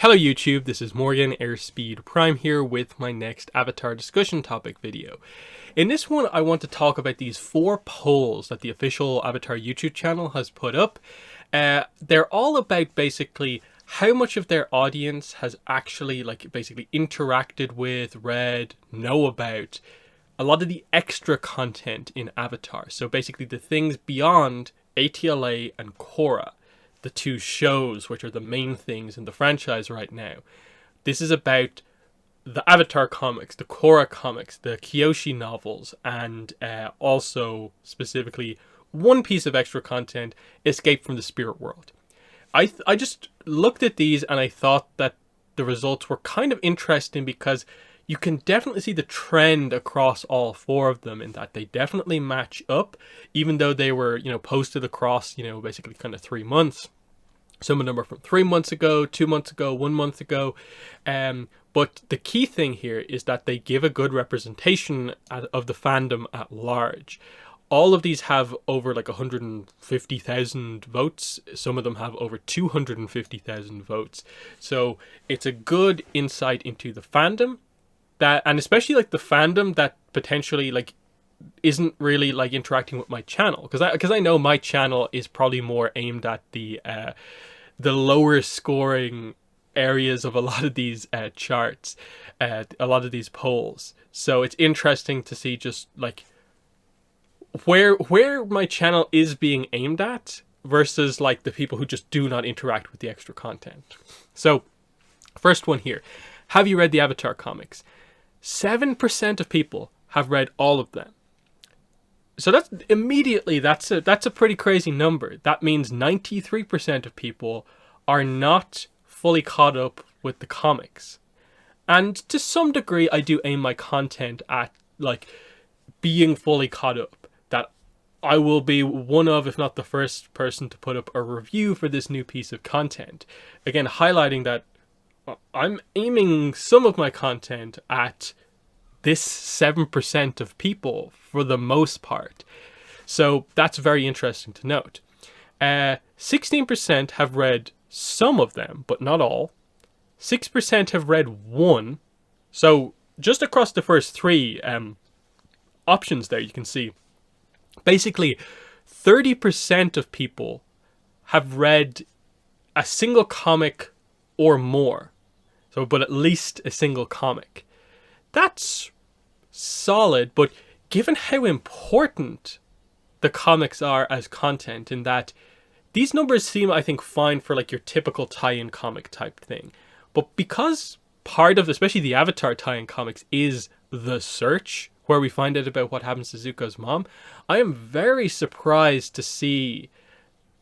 Hello YouTube, this is Morgan Airspeed Prime here with my next Avatar discussion topic video. In this one I want to talk about these 4 polls that the official Avatar YouTube channel has put up. They're all about basically how much of their audience has actually basically interacted with, read, know about a lot of the extra content in Avatar. So basically the things beyond ATLA and Korra, the 2 shows which are the main things in the franchise right now. This is about the Avatar comics, the Korra comics, the Kyoshi novels, and also specifically one piece of extra content, Escape from the Spirit World. I just looked at these and I thought that the results were kind of interesting because you can definitely see the trend across all 4 of them in that they definitely match up, even though they were, posted across, basically kind of 3 months. Some of them are from 3 months ago, 2 months ago, 1 month ago. But the key thing here is that they give a good representation of the fandom at large. All of these have over 150,000 votes. Some of them have over 250,000 votes. So it's a good insight into the fandom. And especially the fandom that potentially isn't really interacting with my channel, because I know my channel is probably more aimed at the lower scoring areas of a lot of these charts, a lot of these polls. So it's interesting to see just where my channel is being aimed at versus the people who just do not interact with the extra content. So first one here, have you read the Avatar comics? 7% of people have read all of them. So that's a pretty crazy number. That means 93% of people are not fully caught up with the comics. And to some degree, I do aim my content at being fully caught up. That I will be one of, if not the first person to put up a review for this new piece of content. Again, highlighting that I'm aiming some of my content at this 7% of people for the most part. So that's very interesting to note. 16% have read some of them, but not all. 6% have read one. So just across the first 3 options there, you can see basically 30% of people have read a single comic or more. So, but at least a single comic. That's solid, but given how important the comics are as content, in that these numbers seem, I think, fine for your typical tie-in comic type thing. But because part of, especially the Avatar tie-in comics, is the search, where we find out about what happens to Zuko's mom, I am very surprised to see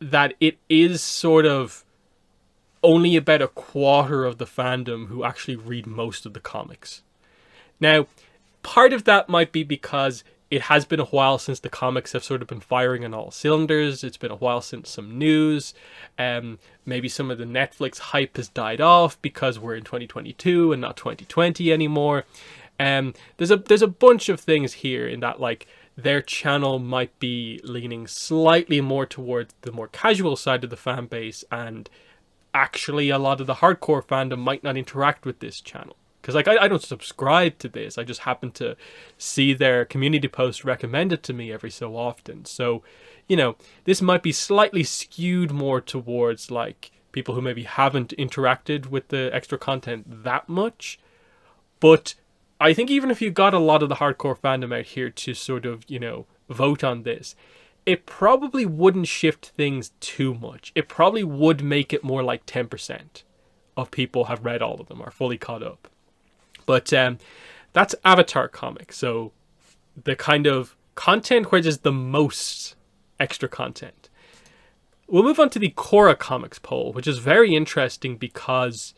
that it is sort of only about a quarter of the fandom who actually read most of the comics. Now, part of that might be because it has been a while since the comics have sort of been firing on all cylinders. It's been a while since some news. Maybe some of the Netflix hype has died off because we're in 2022 and not 2020 anymore. There's a bunch of things here in that their channel might be leaning slightly more towards the more casual side of the fan base, and actually a lot of the hardcore fandom might not interact with this channel. Because I don't subscribe to this, I just happen to see their community posts recommended to me every so often. So, this might be slightly skewed more towards people who maybe haven't interacted with the extra content that much. But I think even if you got a lot of the hardcore fandom out here to sort of, vote on this, it probably wouldn't shift things too much. It probably would make it more like 10% of people have read all of them, are fully caught up. But that's Avatar comics. So the kind of content where there's the most extra content. We'll move on to the Korra comics poll, which is very interesting because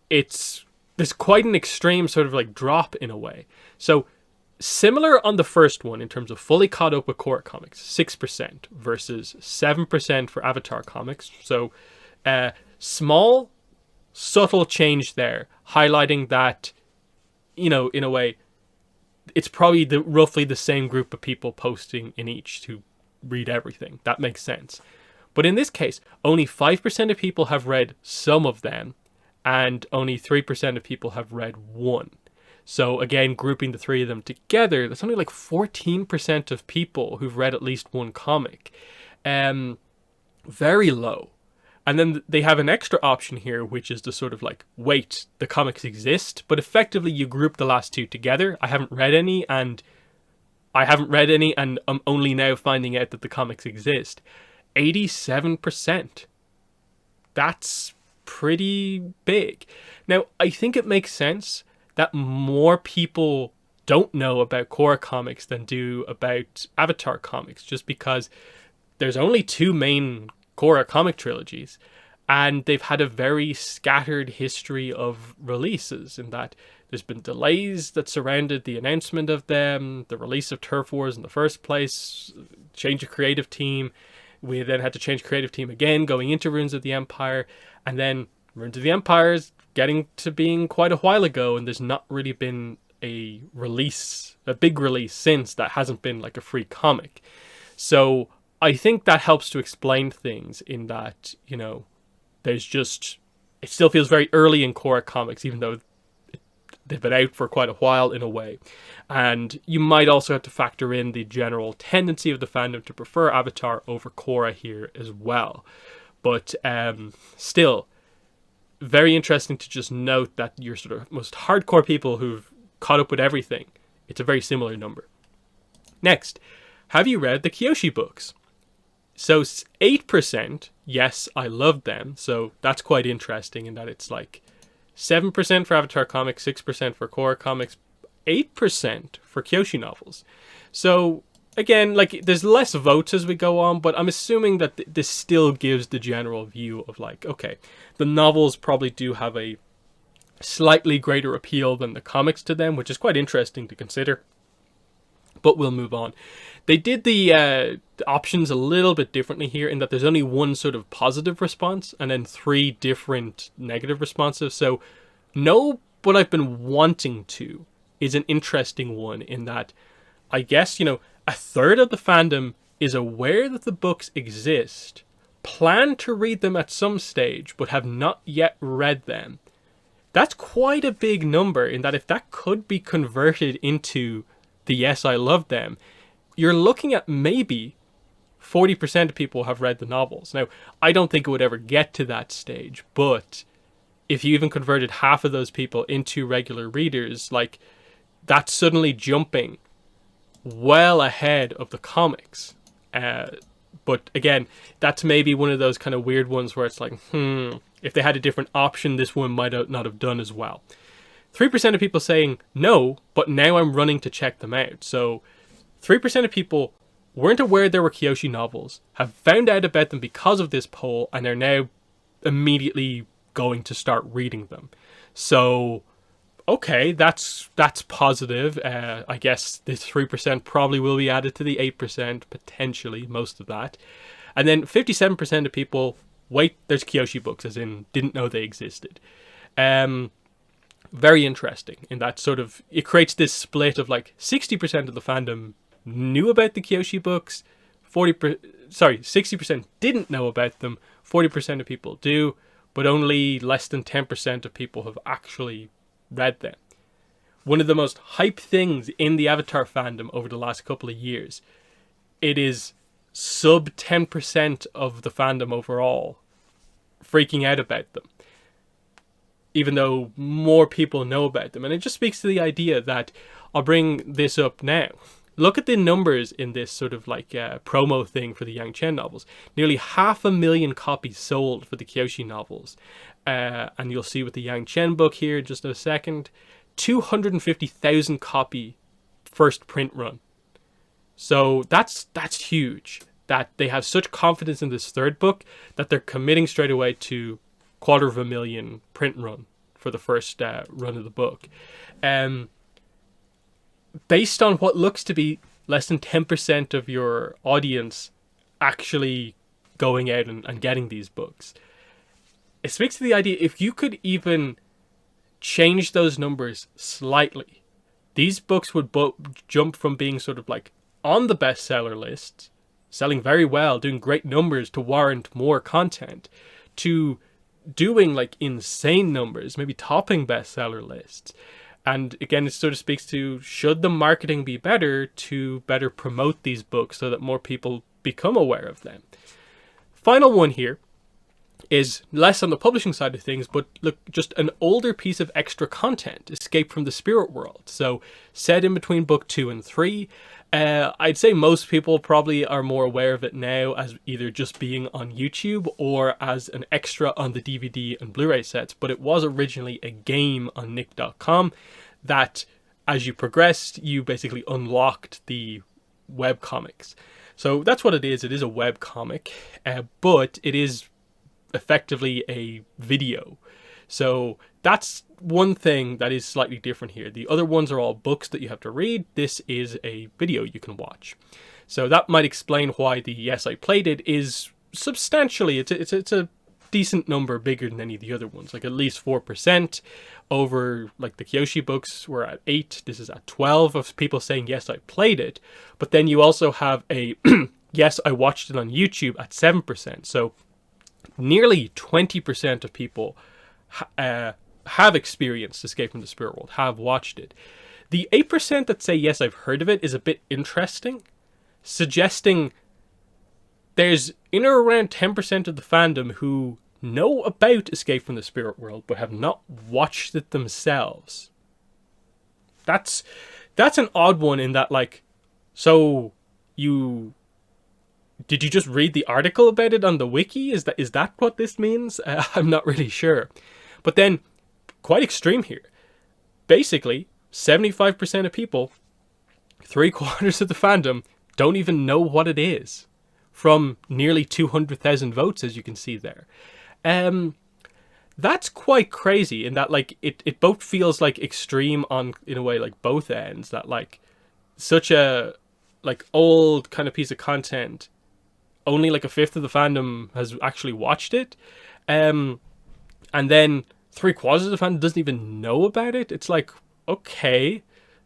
there's quite an extreme sort of drop in a way. So similar on the first one in terms of fully caught up with Korra comics, 6% versus 7% for Avatar comics. So small, subtle change there, highlighting that in a way, it's probably roughly the same group of people posting in each to read everything. That makes sense. But in this case, only 5% of people have read some of them, and only 3% of people have read one. So again, grouping the three of them together, that's only like 14% of people who've read at least one comic. Very low. And then they have an extra option here, which is to sort of like, wait, the comics exist, but effectively you group the last two together. I haven't read any, and I'm only now finding out that the comics exist. 87%. That's pretty big. Now, I think it makes sense that more people don't know about Korra comics than do about Avatar comics, just because there's only two main Korra comic trilogies, and they've had a very scattered history of releases, in that there's been delays that surrounded the announcement of them, the release of Turf Wars in the first place, change of creative team. We then had to change creative team again going into Runes of the Empire, and then Runes of the Empire is getting to being quite a while ago, and there's not really been a big release since that hasn't been like a free comic. So I think that helps to explain things, in that, you know, it still feels very early in Korra comics, even though they've been out for quite a while in a way. And you might also have to factor in the general tendency of the fandom to prefer Avatar over Korra here as well. But still, very interesting to just note that your sort of most hardcore people who've caught up with everything, it's a very similar number. Next, have you read the Kyoshi books? So 8%, yes, I loved them. So that's quite interesting, in that it's like 7% for Avatar comics, 6% for Korra comics, 8% for Kyoshi novels. So again, like, there's less votes as we go on, but I'm assuming that this still gives the general view of like, okay, the novels probably do have a slightly greater appeal than the comics to them, which is quite interesting to consider. But we'll move on. They did the options a little bit differently here, in that there's only one sort of positive response and then 3 different negative responses. So no, but I've been wanting to is an interesting one, in that I guess, you know, a third of the fandom is aware that the books exist, plan to read them at some stage, but have not yet read them. That's quite a big number, in that if that could be converted into the yes, I love them, you're looking at maybe 40% of people have read the novels. Now, I don't think it would ever get to that stage, but if you even converted half of those people into regular readers, like, that's suddenly jumping well ahead of the comics. But again, that's maybe one of those kind of weird ones where it's like, if they had a different option, this one might not have done as well. 3% of people saying no, but now I'm running to check them out. So 3% of people weren't aware there were Kyoshi novels, have found out about them because of this poll, and are now immediately going to start reading them. So, okay, that's positive. I guess this 3% probably will be added to the 8%, potentially, most of that. And then 57% of people, wait, there's Kyoshi books, as in didn't know they existed. Very interesting, in that sort of, it creates this split of like 60% of the fandom knew about the Kyoshi books, 60% didn't know about them, 40% of people do, but only less than 10% of people have actually read them. One of the most hype things in the Avatar fandom over the last couple of years, it is sub 10% of the fandom overall freaking out about them, even though more people know about them. And it just speaks to the idea that, I'll bring this up now. Look at the numbers in this sort of like promo thing for the Yang Chen novels. Nearly 500,000 copies sold for the Kyoshi novels. And you'll see with the Yang Chen book here in just a second, 250,000 copy first print run. So that's huge. That they have such confidence in this third book that they're committing straight away to 250,000 print run for the first run of the book. Based on what looks to be less than 10% of your audience actually going out and getting these books, it speaks to the idea, if you could even change those numbers slightly, these books would jump from being sort of like on the bestseller list, selling very well, doing great numbers to warrant more content, to doing like insane numbers, maybe topping bestseller lists. And again, it sort of speaks to, should the marketing be better to better promote these books so that more people become aware of them? Final one here is less on the publishing side of things, but look, just an older piece of extra content, Escape from the Spirit World. So set in between book 2 and 3. I'd say most people probably are more aware of it now as either just being on YouTube or as an extra on the DVD and Blu-ray sets, but it was originally a game on nick.com that as you progressed, you basically unlocked the web comics. So that's what it is. It is a web comic, but it is effectively a video. So that's one thing that is slightly different here. The other ones are all books that you have to read. This is a video you can watch. So that might explain why the Yes, I Played It is substantially, it's a decent number bigger than any of the other ones, like at least 4% over, like the Kyoshi books were at 8. This is at 12 of people saying, yes, I played it. But then you also have a, yes, I watched it on YouTube at 7%. So nearly 20% of people have experienced Escape from the Spirit World, have watched it. The 8% that say, yes, I've heard of it is a bit interesting, suggesting there's in or around 10% of the fandom who know about Escape from the Spirit World but have not watched it themselves. That's an odd one in that, like, so did you just read the article about it on the wiki? Is that what this means? I'm not really sure. But then, quite extreme here. Basically, 75% of people, 3/4 of the fandom, don't even know what it is. From nearly 200,000 votes, as you can see there. That's quite crazy in that, like, it both feels like extreme on, in a way, like both ends. That, like, such a, like, old kind of piece of content, only like 1/5 of the fandom has actually watched it. And then 3/4 of the fandom doesn't even know about it. It's like, okay,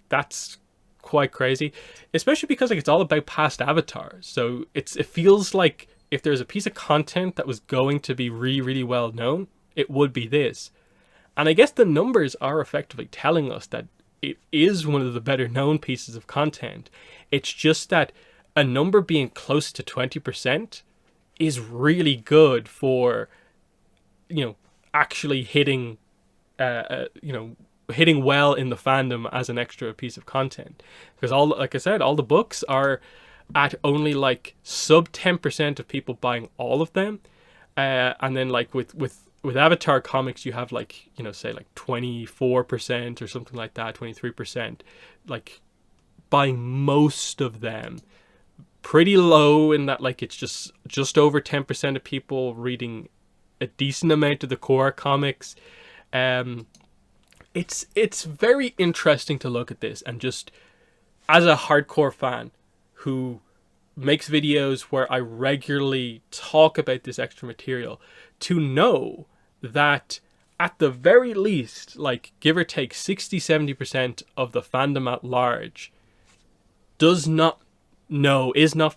that's quite crazy, especially because, like, it's all about past avatars. So it feels like if there's a piece of content that was going to be really, really well known, it would be this. And I guess the numbers are effectively telling us that it is one of the better known pieces of content. It's just that a number being close to 20% is really good for, actually hitting, hitting well in the fandom as an extra piece of content. Because like I said, all the books are at only like sub 10% of people buying all of them. And then, like, with Avatar comics, you have, like, say like 24% or something like that, 23%, like, buying most of them. Pretty low in that, like, it's just over 10% of people reading a decent amount of the Korra comics. It's very interesting to look at this, and just as a hardcore fan who makes videos where I regularly talk about this extra material, to know that at the very least, like, give or take 60-70% of the fandom at large is not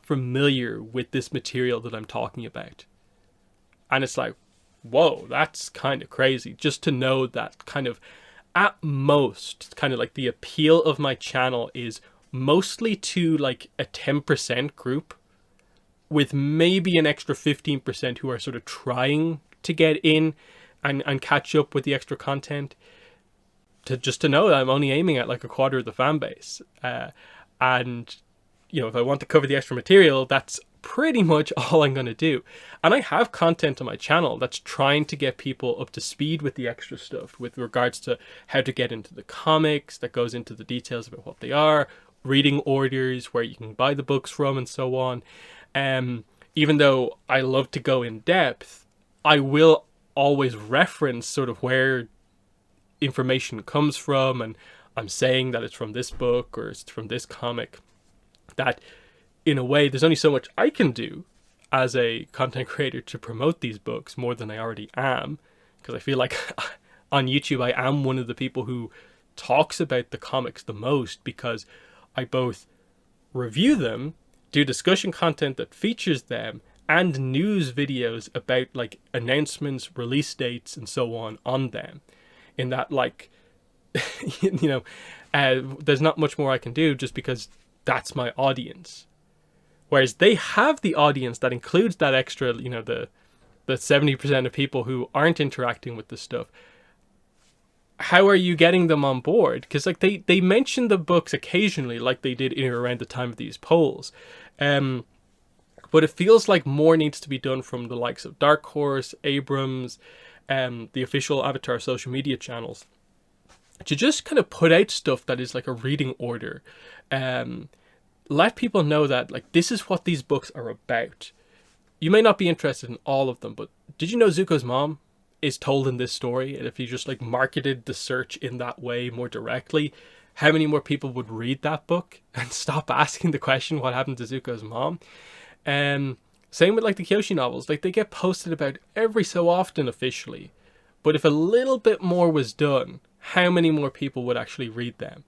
familiar with this material that I'm talking about. And it's like, whoa, that's kind of crazy. Just to know that kind of, at most, kind of like the appeal of my channel is mostly to, like, a 10% group, with maybe an extra 15% who are sort of trying to get in and catch up with the extra content. To know that I'm only aiming at like 1/4 of the fan base. And, if I want to cover the extra material, that's pretty much all I'm going to do. And I have content on my channel that's trying to get people up to speed with the extra stuff, with regards to how to get into the comics, that goes into the details about what they are, reading orders, where you can buy the books from, and so on. Even though I love to go in depth, I will always reference sort of where information comes from, and I'm saying that it's from this book or it's from this comic. That, in a way, there's only so much I can do as a content creator to promote these books, more than I already am, because I feel like on YouTube I am one of the people who talks about the comics the most, because I both review them, do discussion content that features them, and news videos about like announcements, release dates, and so on them. In that, like, you know, there's not much more I can do just because that's my audience. Whereas they have the audience that includes that extra, you know, the 70% of people who aren't interacting with the stuff. How are you getting them on board? Because like they mention the books occasionally, like they did in or around the time of these polls. But it feels like more needs to be done from the likes of Dark Horse, Abrams, the official Avatar social media channels, to just kind of put out stuff that is like a reading order. Let people know that like this is what these books are about. You may not be interested in all of them, but did you know Zuko's mom is told in this story? And if you just like marketed the search in that way more directly, how many more people would read that book and stop asking the question, what happened to Zuko's mom? Same with like the Kyoshi novels, like they get posted about every so often officially, but if a little bit more was done, how many more people would actually read them?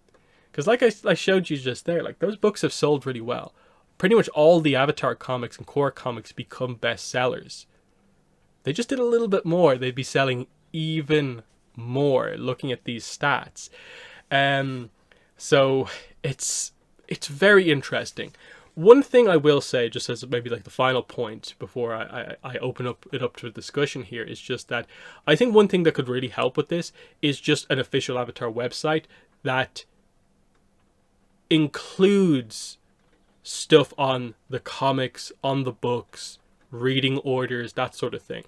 Because like I showed you just there, like those books have sold really well. Pretty much all the Avatar comics and Korra comics become bestsellers. They just did a little bit more, they'd be selling even more looking at these stats. So it's very interesting. One thing I will say, just as maybe like the final point before I open it up to a discussion here, is just that I think one thing that could really help with this is just an official Avatar website that includes stuff on the comics, on the books, reading orders, that sort of thing.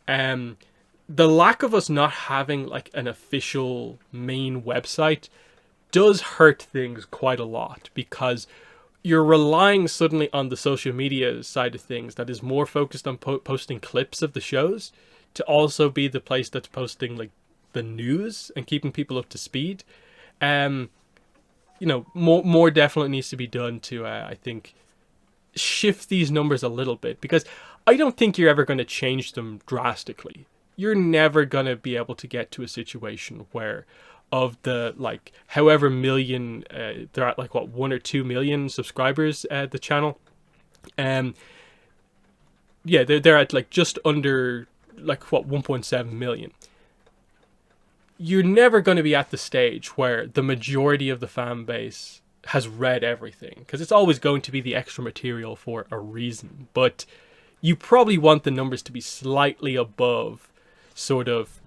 The lack of us not having like an official main website does hurt things quite a lot, because you're relying suddenly on the social media side of things that is more focused on posting clips of the shows to also be the place that's posting like the news and keeping people up to speed. You know, more definitely needs to be done to I think shift these numbers a little bit, because I don't think you're ever going to change them drastically. You're never going to be able to get to a situation where of the like however million they're at, like what 1 or 2 million subscribers at the channel. Yeah, they're at like just under like what 1.7 million. You're never going to be at the stage where the majority of the fan base has read everything, because it's always going to be the extra material for a reason. But you probably want the numbers to be slightly above sort of,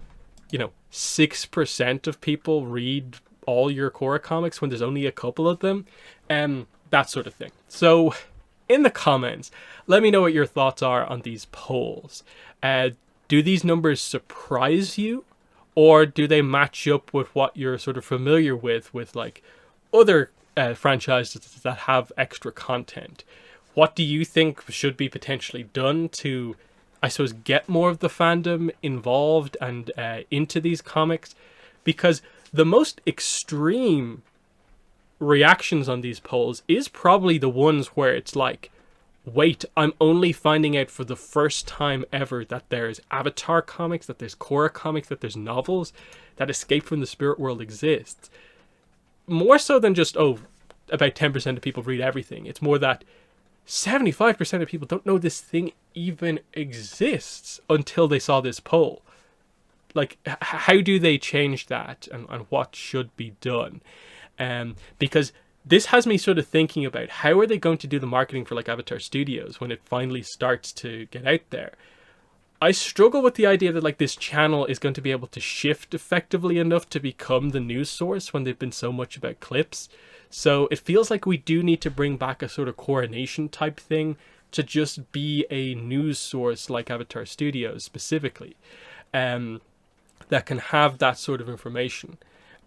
you know, 6% of people read all your Korra comics when there's only a couple of them, and that sort of thing. So in the comments, let me know what your thoughts are on these polls. Do these numbers surprise you, or do they match up with what you're sort of familiar with like other franchises that have extra content? What do you think should be potentially done to, I suppose, get more of the fandom involved and into these comics? Because the most extreme reactions on these polls is probably the ones where it's like, wait, I'm only finding out for the first time ever that there's Avatar comics, that there's Korra comics, that there's novels, that Escape from the Spirit World exists. More so than just, oh, about 10% of people read everything. It's more that 75% of people don't know this thing even exists until they saw this poll. Like, how do they change that, and what should be done? Because this has me sort of thinking about how are they going to do the marketing for like Avatar Studios when it finally starts to get out there. I struggle with the idea that like this channel is going to be able to shift effectively enough to become the news source when they've been so much about clips. So it feels like we do need to bring back a sort of coronation type thing to just be a news source like Avatar Studios specifically, that can have that sort of information.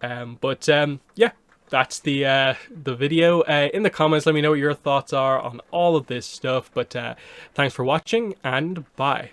Yeah, that's the video. In the comments, let me know what your thoughts are on all of this stuff. But thanks for watching, and bye.